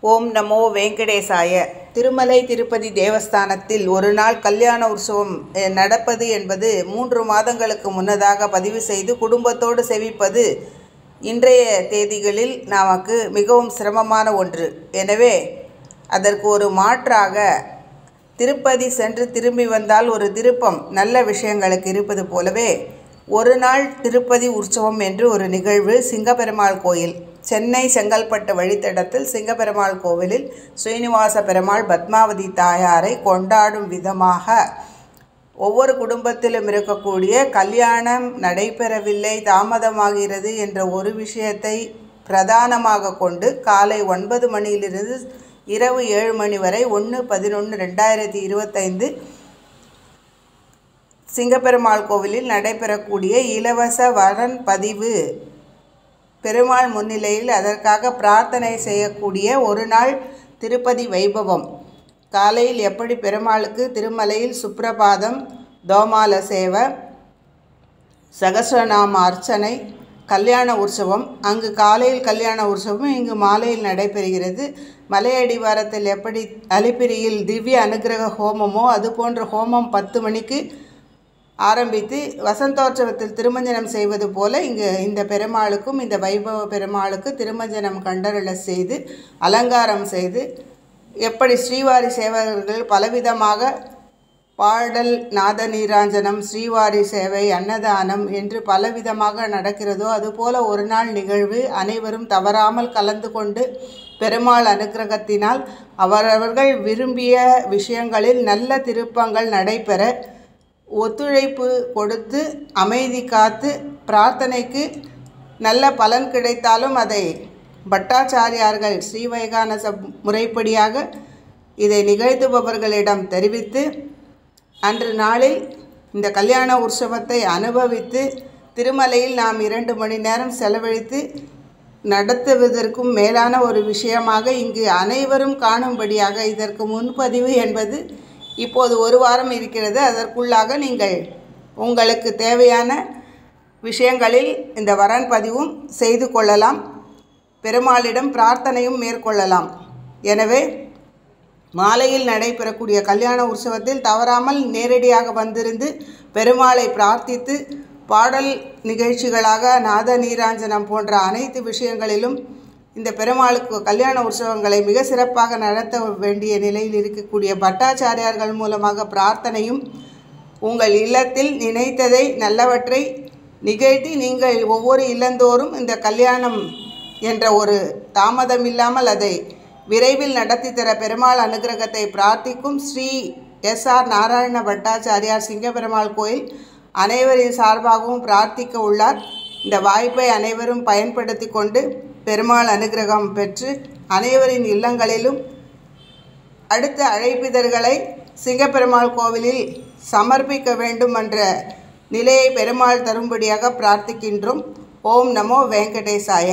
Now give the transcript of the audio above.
ஓம் நமோ வெங்கடேசாய. திருமலை திருப்பதி தேவஸ்தானத்தில் ஒரு நாள் கல்யாண உற்சவம் நடப்பது என்பது 3 மாதங்களுக்கு முன்னதாக பதிவு செய்து குடும்பத்தோடு செவிப்பது இன்றைய தேதிகளில் நமக்கு மிகவும் சிரமமான ஒன்று. எனவே அதற்கு ஒரு மாற்றாக திருப்பதி சென்று திரும்பி வந்தால் ஒரு திருப்பம் நல்ல விஷயங்களுக்கு இருப்பது போலவே ஒரு நாள் திருப்பதி உற்சவம் என்று ஒரு நிகழ்வு சிங்கப்பெருமாள் கோயில், சென்னை செங்கல்பட்டு வழித்தடத்தில் சிங்கப்பெருமாள் கோவிலில் ஸ்ரீனிவாச பெருமாள் பத்மாவதி தாயாரை கொண்டாடும் விதமாக ஒவ்வொரு குடும்பத்திலும் இருக்கக்கூடிய கல்யாணம் நடைபெறவில்லை, தாமதமாகிறது என்ற ஒரு விஷயத்தை பிரதானமாக கொண்டு காலை 9 மணியிலிருந்து இரவு 7 மணி வரை 1/11/2025 சிங்கப்பெருமாள் கோவிலில் நடைபெறக்கூடிய இலவச வரன் பதிவு, பெருமாள் முன்னிலையில் அதற்காக பிரார்த்தனை செய்யக்கூடிய ஒரு நாள் திருப்பதி வைபவம். காலையில் எப்படி பெருமாளுக்கு திருமலையில் சுப்ரபாதம், தோமால சேவை, சகஸ்ரநாம அர்ச்சனை, கல்யாண உற்சவம், அங்கு காலையில் கல்யாண உற்சவம் இங்கு மாலையில் நடைபெறுகிறது. மலையடிவாரத்தில் எப்படி அலிப்பிரியில் திவ்ய அனுகிரக ஹோமமோ அதுபோன்ற ஹோமம் 10 மணிக்கு ஆரம்பித்து வசந்தோற்சவத்தில் திருமஞ்சனம் செய்வது போல இங்கு இந்த பெருமாளுக்கும் இந்த வைபவ பெருமாளுக்கு திருமஞ்சனம் கண்டருள செய்து அலங்காரம் செய்து, எப்படி ஸ்ரீவாரி சேவகர்கள் பலவிதமாக பாடல், நாத நீராஞ்சனம், ஸ்ரீவாரி சேவை, அன்னதானம் என்று பலவிதமாக நடக்கிறதோ அதுபோல ஒரு நாள் நிகழ்வு அனைவரும் தவறாமல் கலந்து கொண்டு பெருமாள் அனுக்கிரகத்தினால் அவரவர்கள் விரும்பிய விஷயங்களில் நல்ல திருப்பங்கள் நடைபெற ஒத்துழைப்பு கொடுத்து அமைதி காத்து பிரார்த்தனைக்கு நல்ல பலன் கிடைத்தாலும் அதை பட்டாச்சாரியார்கள் ஸ்ரீவைகானச முறைப்படியாக இதை நிகழ்த்துபவர்களிடம் தெரிவித்து அன்று நாளில் இந்த கல்யாண உற்சவத்தை அனுபவித்து திருமலையில் நாம் 2 மணி நேரம் செலவழித்து நடத்துவதற்கும் மேலான ஒரு விஷயமாக இங்கு அனைவரும் காணும்படியாக இதற்கு முன்பதிவு என்பது இப்போது 1 வாரம் இருக்கிறது. அதற்குள்ளாக நீங்கள் உங்களுக்கு தேவையான விஷயங்களில் இந்த வரன் பதிவும் செய்து கொள்ளலாம், பெருமாளிடம் பிரார்த்தனையும் மேற்கொள்ளலாம். எனவே மாலையில் நடைபெறக்கூடிய கல்யாண உற்சவத்தில் தவறாமல் நேரடியாக வந்திருந்து பெருமாளை பிரார்த்தித்து பாடல் நிகழ்ச்சிகளாக நாத நீராஞ்சனம் போன்ற அனைத்து விஷயங்களிலும் இந்த பெருமாளுக்கு கல்யாண உற்சவங்களை மிக சிறப்பாக நடத்த வேண்டிய நிலையில் இருக்கக்கூடிய பட்டாச்சாரியார்கள் மூலமாக பிரார்த்தனையும் உங்கள் இல்லத்தில் நினைத்ததை நல்லவற்றை நிகழ்த்தி நீங்கள் ஒவ்வொரு இல்லந்தோறும் இந்த கல்யாணம் என்ற ஒரு தாமதம் இல்லாமல் அதை விரைவில் நடத்தி தர பெருமாள் அனுகிரகத்தை பிரார்த்திக்கும் ஸ்ரீ SR நாராயண பட்டாச்சாரியார் சிங்கப்பெருமாள் கோயில் அனைவரின் சார்பாகவும் பிரார்த்திக்க உள்ளார். இந்த வாய்ப்பை அனைவரும் பயன்படுத்தி கொண்டு பெருமாள் அனுகிரகம் பெற்று அனைவரின் இல்லங்களிலும் அடுத்த அழைப்பிதழ்களை சிங்கப்பெருமாள் கோவிலில் சமர்ப்பிக்க வேண்டும் என்ற நிலையை பெருமாள் தரும்படியாக பிரார்த்திக்கின்றோம். ஓம் நமோ வெங்கடேசாய.